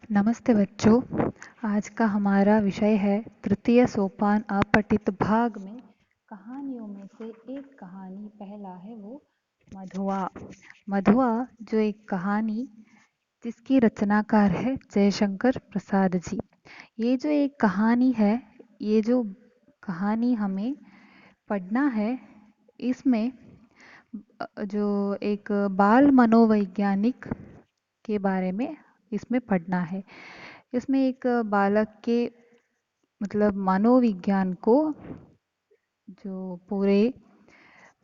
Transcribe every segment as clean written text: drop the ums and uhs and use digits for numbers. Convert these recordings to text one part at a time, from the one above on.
नमस्ते बच्चों। आज का हमारा विषय है तृतीय सोपान अपठित भाग में कहानियों में से एक कहानी। पहला है वो मधुआ। मधुआ जो एक कहानी जिसकी रचनाकार है जयशंकर प्रसाद जी। ये जो एक कहानी है, ये जो कहानी हमें पढ़ना है, इसमें जो एक बाल मनोवैज्ञानिक के बारे में इसमें पढ़ना है। इसमें एक बालक के मतलब मनोविज्ञान को जो पूरे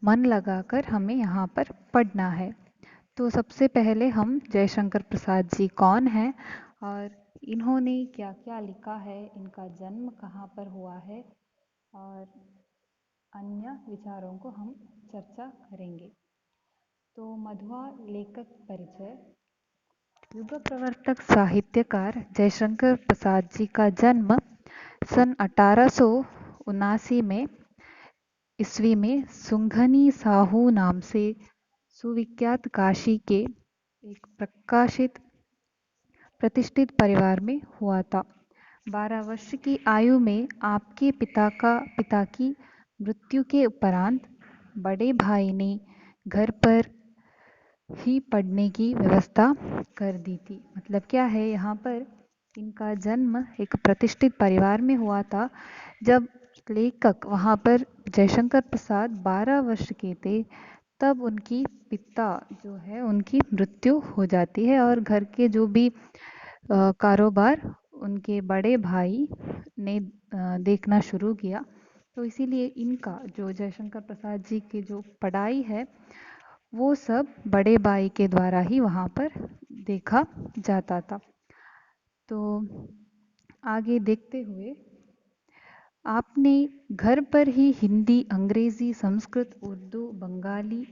मन लगाकर हमें यहाँ पर पढ़ना है। तो सबसे पहले हम जयशंकर प्रसाद जी कौन हैं और इन्होंने क्या क्या लिखा है, इनका जन्म कहाँ पर हुआ है और अन्य विचारों को हम चर्चा करेंगे। तो मधुआ लेखक परिचय। युग प्रवर्तक साहित्यकार जयशंकर प्रसाद जी का जन्म सन 1879 में ईस्वी में सुंघनी साहू नाम से सुविख्यात काशी के एक प्रकाशित प्रतिष्ठित परिवार में हुआ था। 12 वर्ष की आयु में आपके पिता की मृत्यु के उपरांत बड़े भाई ने घर पर ही पढ़ने की व्यवस्था कर दी थी। मतलब क्या है, यहाँ पर इनका जन्म एक प्रतिष्ठित परिवार में हुआ था। जब लेखक वहाँ पर जयशंकर प्रसाद 12 वर्ष के थे, तब उनकी पिता जो है उनकी मृत्यु हो जाती है और घर के जो भी कारोबार उनके बड़े भाई ने देखना शुरू किया। तो इसीलिए इनका जो जयशंकर प्रसाद जी की जो पढ़ाई है वो सब बड़े भाई के द्वारा ही वहाँ पर देखा जाता था। तो आगे देखते हुए आपने घर पर ही हिंदी, अंग्रेजी, संस्कृत, उर्दू, बंगाली,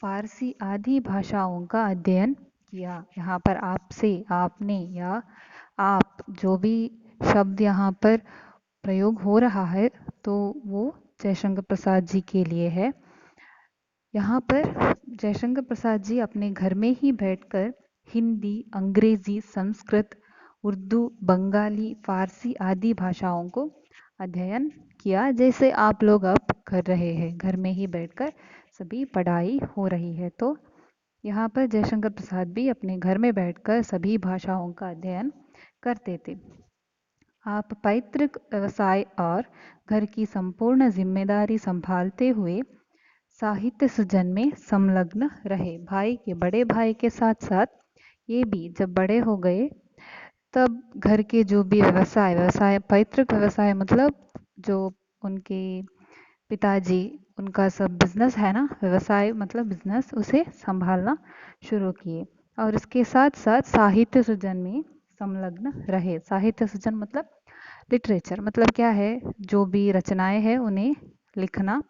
फारसी आदि भाषाओं का अध्ययन किया। यहाँ पर आपसे, आपने या आप जो भी शब्द यहाँ पर प्रयोग हो रहा है तो वो जयशंकर प्रसाद जी के लिए है। यहाँ पर जयशंकर प्रसाद जी अपने घर में ही बैठकर हिंदी, अंग्रेजी, संस्कृत, उर्दू, बंगाली, फारसी आदि भाषाओं को अध्ययन किया, जैसे आप लोग अब कर रहे हैं। घर में ही बैठकर सभी पढ़ाई हो रही है। तो यहाँ पर जयशंकर प्रसाद भी अपने घर में बैठकर सभी भाषाओं का अध्ययन करते थे। आप पैतृक व्यवसाय और घर की संपूर्ण जिम्मेदारी संभालते हुए साहित्य सृजन में संलग्न रहे। भाई के, बड़े भाई के साथ साथ ये भी जब बड़े हो गए तब घर के जो भी व्यवसाय पैतृक व्यवसाय मतलब जो उनके पिताजी, उनका सब बिजनेस है ना, व्यवसाय मतलब बिजनेस, उसे संभालना शुरू किए और इसके साथ साथ साहित्य सृजन में संलग्न रहे। साहित्य सृजन मतलब लिटरेचर, मतलब क्या है, जो भी रचनाएं हैं उन्हें लिखना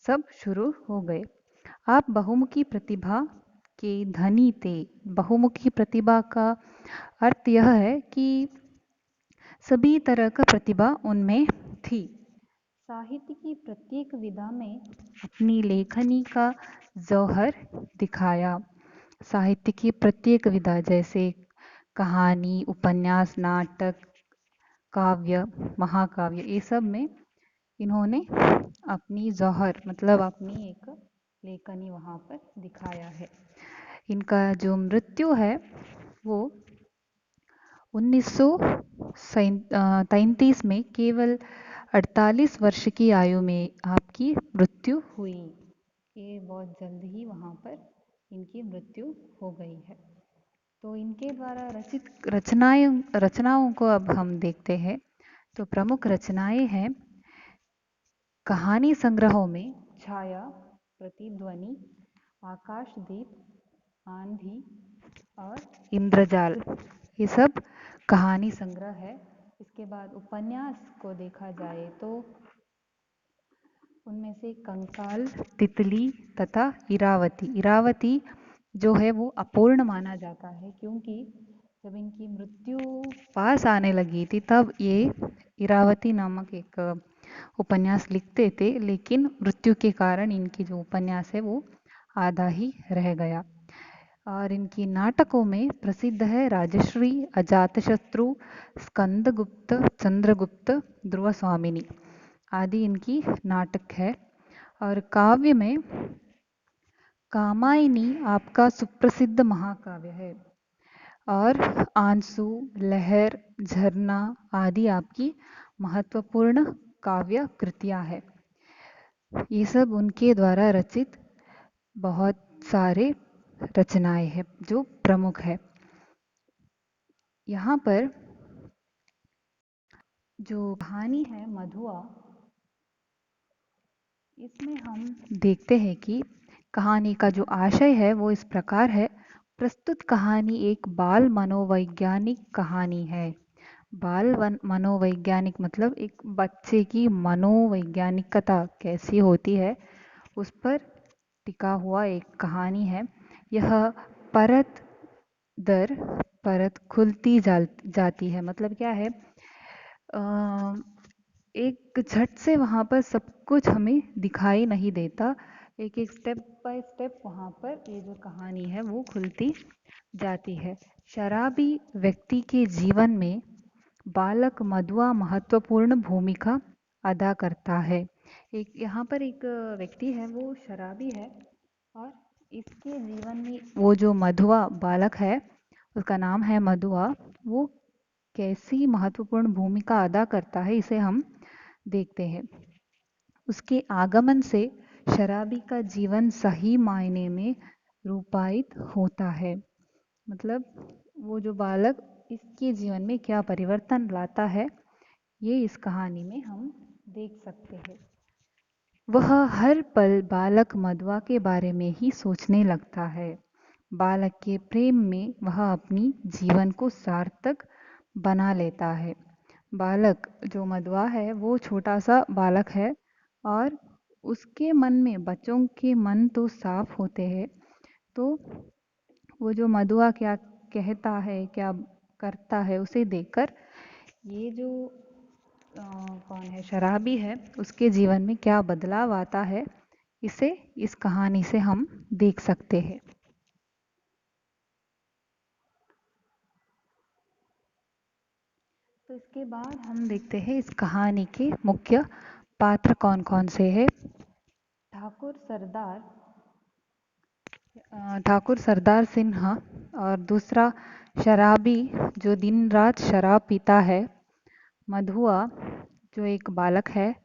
सब शुरू हो गए। आप बहुमुखी प्रतिभा के धनी थे। बहुमुखी प्रतिभा का अर्थ यह है कि सभी तरह का प्रतिभा उनमें थी। साहित्य की प्रत्येक विधा में अपनी लेखनी का जौहर दिखाया। साहित्य की प्रत्येक विधा जैसे कहानी, उपन्यास, नाटक, काव्य, महाकाव्य, ये सब में इन्होंने अपनी जौहर मतलब अपनी एक लेखनी वहाँ पर दिखाया है। इनका जो मृत्यु है वो 1933 में केवल 48 वर्ष की आयु में आपकी मृत्यु हुई। ये बहुत जल्द ही वहाँ पर इनकी मृत्यु हो गई है। तो इनके द्वारा रचित रचनाओं को अब हम देखते हैं। तो प्रमुख रचनाएं हैं कहानी संग्रहों में छाया, प्रतिध्वनि, आकाशदीप, आंधी और इंद्रजाल, ये सब कहानी संग्रह है। इसके बाद उपन्यास को देखा जाए तो उनमें से कंकाल, तितली तथा इरावती। इरावती जो है वो अपूर्ण माना जाता है, क्योंकि जब इनकी मृत्यु पास आने लगी थी तब ये इरावती नामक एक उपन्यास लिखते थे, लेकिन मृत्यु के कारण इनकी जो उपन्यास है वो आधा ही रह गया। और इनकी नाटकों में प्रसिद्ध है राजश्री, अजातशत्रु, स्कंदगुप्त, चंद्रगुप्त, ध्रुव स्वामिनी आदि इनकी नाटक है। और काव्य में कामायनी आपका सुप्रसिद्ध महाकाव्य है। और आंसू, लहर, झरना आदि आपकी महत्वपूर्ण काव्य कृतियां है। ये सब उनके द्वारा रचित बहुत सारे रचनाएं हैं जो प्रमुख है। यहाँ पर जो कहानी है मधुआ, इसमें हम देखते हैं कि कहानी का जो आशय है वो इस प्रकार है। प्रस्तुत कहानी एक बाल मनोवैज्ञानिक कहानी है। मनोवैज्ञानिक मतलब एक बच्चे की मनोवैज्ञानिकता कैसी होती है उस पर टिका हुआ एक कहानी है। यह परत दर परत खुलती जाती है। मतलब क्या है, एक झट से वहाँ पर सब कुछ हमें दिखाई नहीं देता। एक एक स्टेप बाय स्टेप वहाँ पर ये जो कहानी है वो खुलती जाती है। शराबी व्यक्ति के जीवन में बालक मधुआ महत्वपूर्ण भूमिका अदा करता है। एक यहाँ पर एक व्यक्ति है वो शराबी है और इसके जीवन में वो जो मधुआ बालक है उसका नाम है मधुआ, वो कैसी महत्वपूर्ण भूमिका अदा करता है इसे हम देखते हैं। उसके आगमन से शराबी का जीवन सही मायने में रूपायित होता है। मतलब वो जो बालक इसके जीवन में क्या परिवर्तन लाता है ये इस कहानी में हम देख सकते हैं। वह हर पल बालक मधुआ के बारे में ही सोचने लगता है। बालक के प्रेम में वह अपनी जीवन को सार्थक बना लेता है। बालक जो मधुआ है वो छोटा सा बालक है और उसके मन में, बच्चों के मन तो साफ होते हैं, तो वो जो मधुआ क्या कहता है, क्या करता है, उसे देखकर ये जो कौन है, शराबी है, उसके जीवन में क्या बदलाव आता है इसे इस कहानी से हम देख सकते हैं। तो इसके बाद हम देखते हैं इस कहानी के मुख्य पात्र कौन कौन से हैं। ठाकुर सरदार सिंह और दूसरा शराबी जो दिन रात शराब पीता है, मधुआ जो एक बालक है,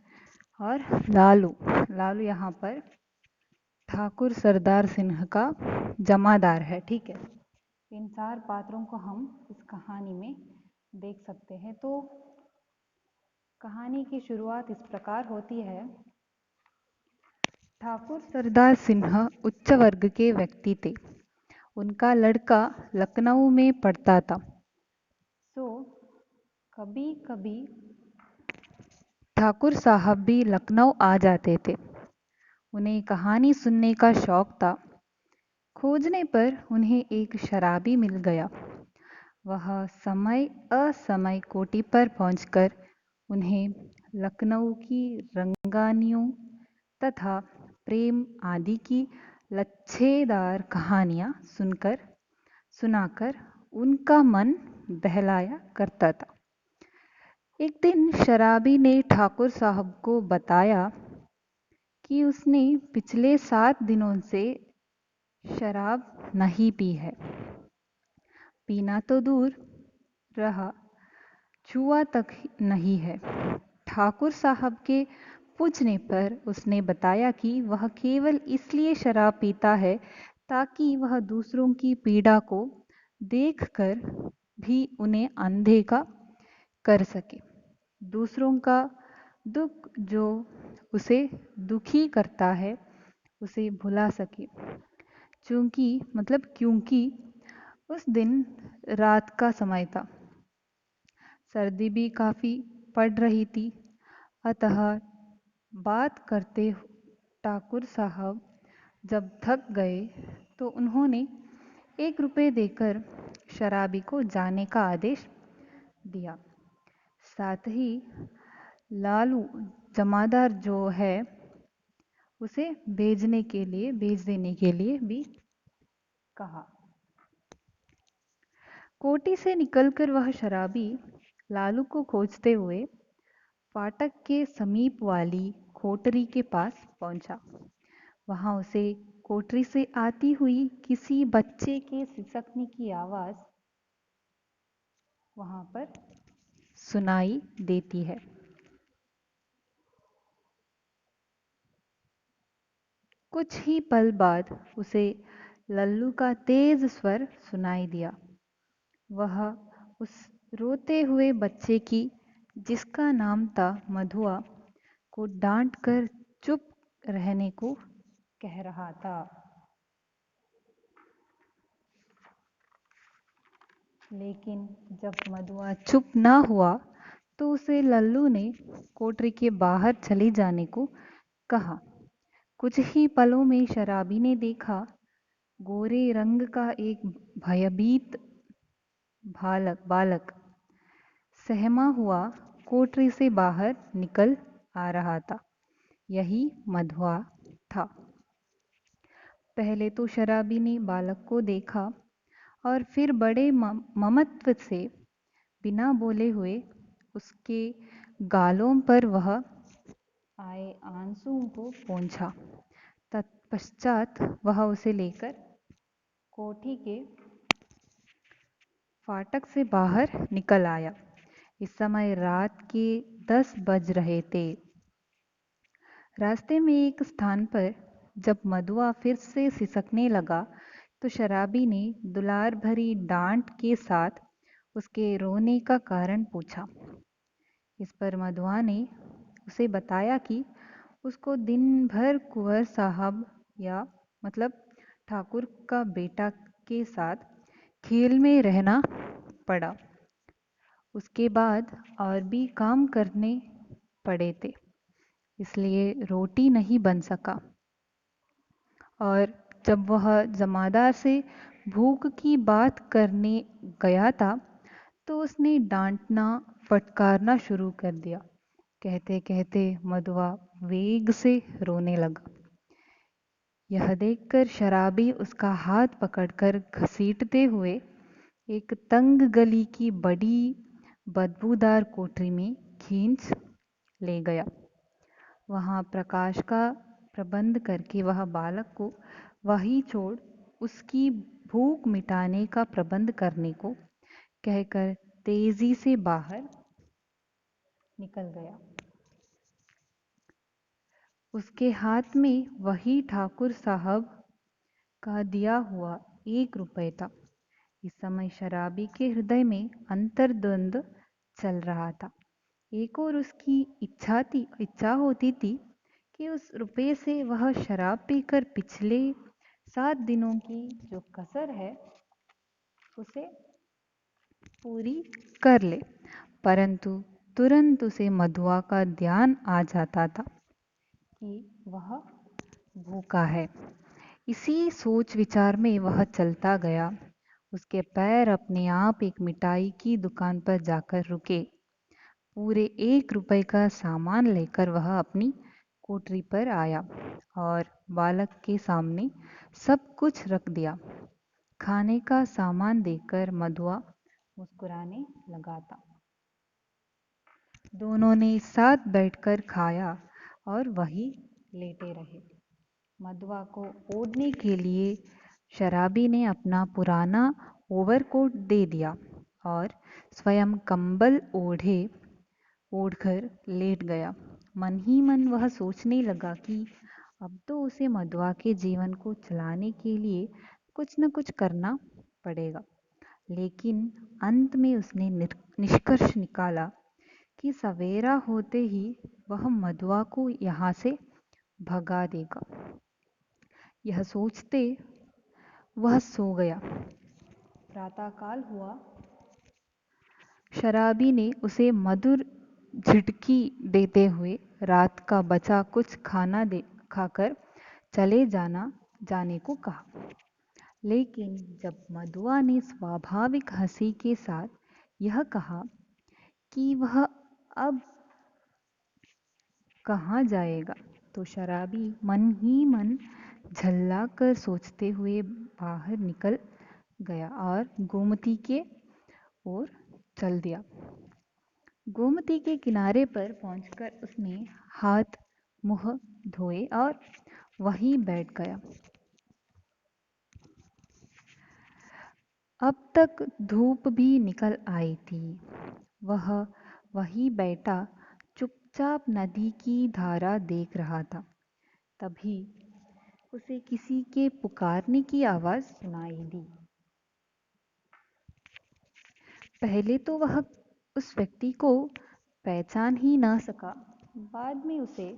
और लालू लालू यहाँ पर ठाकुर सरदार सिंह का जमादार है। ठीक है, इन चार पात्रों को हम इस कहानी में देख सकते हैं। तो कहानी की शुरुआत इस प्रकार होती है। ठाकुर सरदार सिंह उच्च वर्ग के व्यक्ति थे। उनका लड़का लखनऊ में पढ़ता था। तो कभी कभी ठाकुर साहब भी लखनऊ आ जाते थे। उन्हें कहानी सुनने का शौक था। खोजने पर उन्हें एक शराबी मिल गया। वह समय असमय कोठी पर पहुंचकर उन्हें लखनऊ की रंगानियों तथा प्रेम आदि की लच्छेदार कहानियां सुनाकर उनका मन बहलाया करता था। एक दिन शराबी ने ठाकुर साहब को बताया कि उसने पिछले 7 दिनों से शराब नहीं पी है। पीना तो दूर रहा, छुआ तक नहीं है। ठाकुर साहब के पूछने पर उसने बताया कि वह केवल इसलिए शराब पीता है ताकि वह दूसरों की पीड़ा को देखकर भी उन्हें अनदेखा कर सके, दूसरों का दुख जो उसे दुखी करता है उसे भुला सके। क्योंकि उस दिन रात का समय था, सर्दी भी काफ़ी पड़ रही थी। अतः बात करते ठाकुर साहब जब थक गए तो उन्होंने 1 रुपये देकर शराबी को जाने का आदेश दिया। साथ ही लालू जमादार जो है उसे भेज देने के लिए भी कहा। कोठी से निकलकर वह शराबी लालू को खोजते हुए फाटक के समीप वाली कोठरी के पास पहुंचा। वहां उसे कोठरी से आती हुई किसी बच्चे के सिसकने की आवाज वहां पर सुनाई देती है। कुछ ही पल बाद उसे लल्लू का तेज स्वर सुनाई दिया। वह उस रोते हुए बच्चे की, जिसका नाम था मधुआ, को डांट कर चुप रहने को कह रहा था। लेकिन जब मधुआ चुप ना हुआ तो उसे लल्लू ने कोठरी के बाहर चले जाने को कहा। कुछ ही पलों में शराबी ने देखा, गोरे रंग का एक भयभीत बालक सहमा हुआ कोठरी से बाहर निकल आ रहा था। यही मधुआ था। पहले तो शराबी ने बालक को देखा और फिर बड़े ममत्व से बिना बोले हुए उसके गालों पर वह आए आंसुओं को पोंछा। तत्पश्चात वह उसे लेकर कोठी के फाटक से बाहर निकल आया। इस समय रात के 10 बज रहे थे। रास्ते में एक स्थान पर जब मधुआ फिर से सिसकने लगा तो शराबी ने दुलार भरी डांट के साथ उसके रोने का कारण पूछा। इस पर मधुआ ने उसे बताया कि उसको दिन भर कुंवर साहब या मतलब ठाकुर का बेटा के साथ खेल में रहना पड़ा। उसके बाद और भी काम करने पड़े थे, इसलिए रोटी नहीं बन सका। और जब वह जमादार से भूख की बात करने गया था तो उसने डांटना फटकारना शुरू कर दिया। कहते कहते मधुआ वेग से रोने लगा। यह देखकर शराबी उसका हाथ पकड़कर घसीटते हुए एक तंग गली की बड़ी बदबूदार कोठरी में खींच ले गया। वहां प्रकाश का प्रबंध करके वह बालक को वहीं छोड़ उसकी भूख मिटाने का प्रबंध करने को कहकर तेजी से बाहर निकल गया। उसके हाथ में वही ठाकुर साहब का दिया हुआ 1 रुपये था। इस समय शराबी के हृदय में अंतर्द्वंद चल रहा था। एक और उसकी इच्छा होती थी कि उस रुपये से वह शराब पीकर पिछले 7 दिनों की जो कसर है उसे पूरी कर ले, परंतु तुरंत उसे मधुआ का ध्यान आ जाता था कि वह भूखा है। इसी सोच विचार में वह चलता गया। उसके पैर अपने आप एक मिठाई की दुकान पर जाकर रुके। पूरे 1 रुपये का सामान लेकर वह अपनी कोठरी पर आया और बालक के सामने सब कुछ रख दिया। खाने का सामान देखकर मधुआ मुस्कुराने लगा था। दोनों ने साथ बैठकर खाया और वहीं लेटे रहे। मधुआ को ओढ़ने के लिए शराबी ने अपना पुराना ओवरकोट दे दिया और स्वयं कंबल ओढ़कर लेट गया। मन ही मन वह सोचने लगा कि अब तो उसे मधुआ के जीवन को चलाने के लिए कुछ न कुछ करना पड़ेगा। लेकिन अंत में उसने निष्कर्ष निकाला कि सवेरा होते ही वह मधुआ को यहाँ से भगा देगा। यह सोचते वह सो गया। प्रातःकाल हुआ। शराबी ने उसे मधुर झिटकी देते हुए रात का बचा कुछ खाना खाकर चले जाने को कहा। लेकिन जब मधुआ ने स्वाभाविक हंसी के साथ यह कहा कि वह अब कहाँ जाएगा, तो शराबी मन ही मन झल्ला कर सोचते हुए बाहर निकल गया और गोमती के ओर चल दिया। गोमती के किनारे पर पहुंचकर उसने हाथ मुंह धोए और वहीं बैठ गया। अब तक धूप भी निकल आई थी। वह वहीं बैठा चुपचाप नदी की धारा देख रहा था। तभी उसे किसी के पुकारने की आवाज सुनाई दी। पहले तो वह उस व्यक्ति को पहचान ही ना सका। बाद में उसे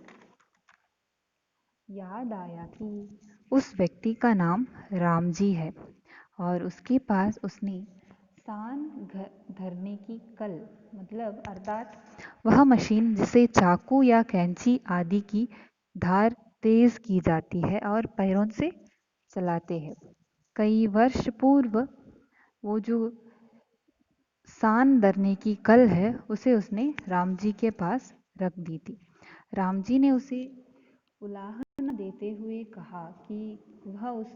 याद आया कि उस व्यक्ति का नाम रामजी है और उसके पास उसने सान धरने की कल मतलब अर्थात वह मशीन जिसे चाकू या कैंची आदि की धार तेज की जाती है और पैरों से चलाते हैं। कई वर्ष पूर्व वो जो सान धरने की कल है उसे उसने रामजी के पास रख दी थी। रामजी ने उसे उलाहना देते हुए कहा कि वह उस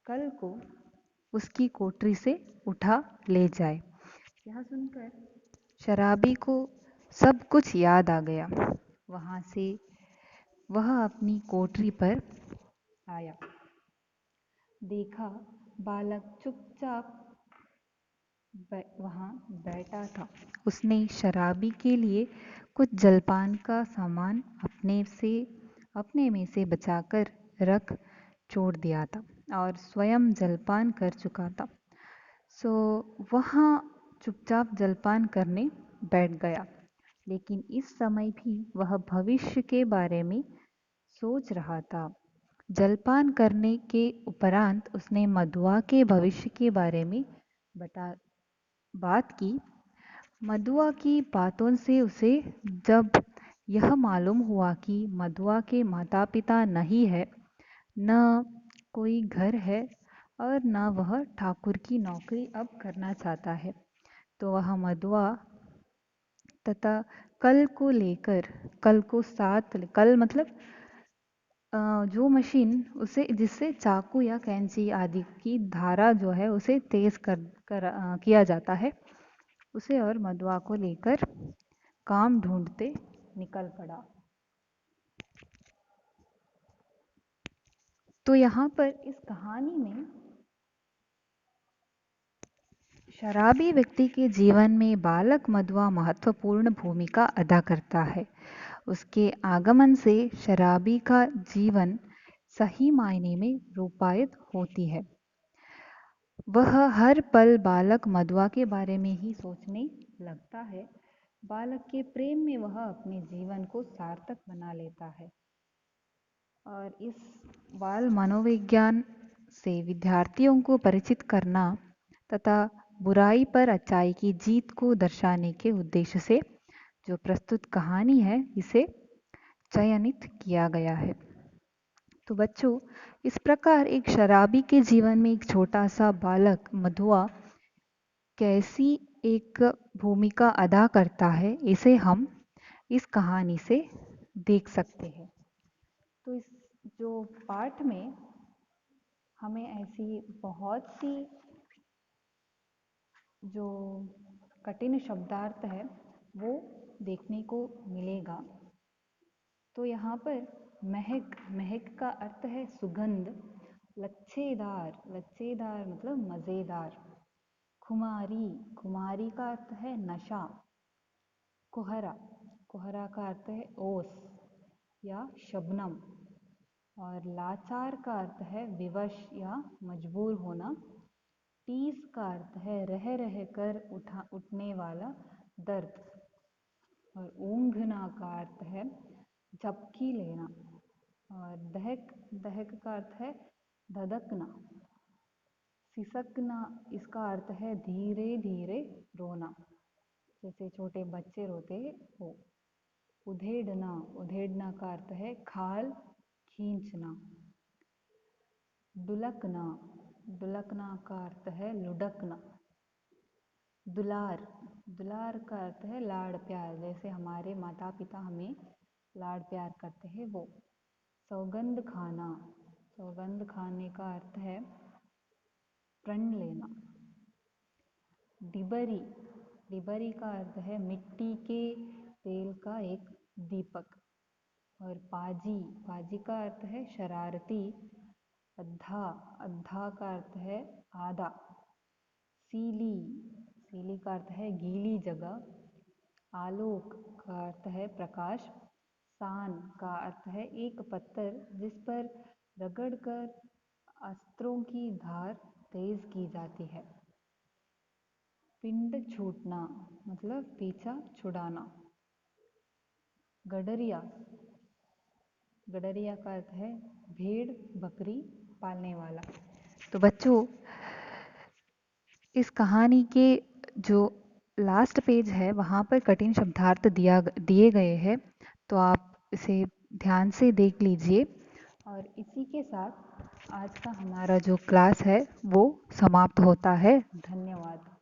कल को उसकी कोठरी से उठा ले जाए। यह सुनकर शराबी को सब कुछ याद आ गया। वहां से वह अपनी कोठरी पर आया। देखा बालक चुपचाप वहां बैठा था। उसने शराबी के लिए कुछ जलपान का सामान अपने में से बचाकर रख छोड़ दिया था और स्वयं जलपान कर चुका था। सो वहाँ चुपचाप जलपान करने बैठ गया। लेकिन इस समय भी वह भविष्य के बारे में सोच रहा था। जलपान करने के उपरांत उसने मधुआ के भविष्य के बारे में बात की। मधुआ की बातों से उसे जब यह मालूम हुआ कि मधुआ के माता पिता नहीं है, न कोई घर है और न वह ठाकुर की नौकरी अब करना चाहता है, तो वह मधुआ तथा कल को साथ कल मतलब जो मशीन उसे जिससे चाकू या कैंची आदि की धारा जो है उसे तेज किया जाता है, उसे और मधुआ को लेकर काम ढूंढते निकल पड़ा। तो यहाँ पर इस कहानी में शराबी व्यक्ति के जीवन में बालक मधुआ महत्वपूर्ण भूमिका अदा करता है। उसके आगमन से शराबी का जीवन सही मायने में रूपायित होती है। वह हर पल बालक मधुआ के बारे में ही सोचने लगता है। बालक के प्रेम में वह अपने जीवन को सार्थक बना लेता है और इस बाल मनोविज्ञान से विद्यार्थियों को परिचित करना तथा बुराई पर अच्छाई की जीत को दर्शाने के उद्देश्य से जो प्रस्तुत कहानी है इसे चयनित किया गया है। तो बच्चों, इस प्रकार एक शराबी के जीवन में एक छोटा सा बालक मधुआ कैसी एक भूमिका अदा करता है इसे हम इस कहानी से देख सकते हैं। तो इस जो पाठ में हमें ऐसी बहुत सी जो कठिन शब्दार्थ है वो देखने को मिलेगा। तो यहाँ पर महक, महक का अर्थ है सुगंध। लच्छेदार, लच्छेदार मतलब मज़ेदार। खुमारी, खुमारी का अर्थ है नशा। कोहरा, कोहरा का अर्थ है ओस या शबनम। और लाचार का अर्थ है विवश या मजबूर होना। टीस का अर्थ है रह रह कर उठने वाला दर्द। और ऊंघना का अर्थ है झपकी लेना। और दहक, दहक का अर्थ है धधकना। सिसकना इसका अर्थ है धीरे धीरे रोना, जैसे छोटे बच्चे रोते हैं वो। उधेड़ना, उधेड़ना का अर्थ है खाल खींचना। दुलकना, दुलकना का अर्थ है लुढ़कना। दुलार, दुलार का अर्थ है लाड़ प्यार, जैसे हमारे माता पिता हमें लाड़ प्यार करते हैं वो। सौगंध खाना, सौगंध खाने का अर्थ है प्रण लेना। डिबरी, डिबरी का अर्थ है मिट्टी के तेल का एक दीपक। और पाजी, पाजी का अर्थ है शरारती। अद्धा, अद्धा का अर्थ है आधा। सीली, सीली का अर्थ है गीली जगह। आलोक का अर्थ है प्रकाश। सान का अर्थ है एक पत्थर जिस पर रगड़कर अस्त्रों की धार तेज की जाती है। पिंड छूटना मतलब पीछा छुड़ाना। गडरिया, गडरिया का अर्थ है भेड़ बकरी पालने वाला। तो बच्चों, इस कहानी के जो लास्ट पेज है वहाँ पर कठिन शब्दार्थ दिए गए हैं, तो आप इसे ध्यान से देख लीजिए। और इसी के साथ आज का हमारा जो क्लास है वो समाप्त होता है। धन्यवाद।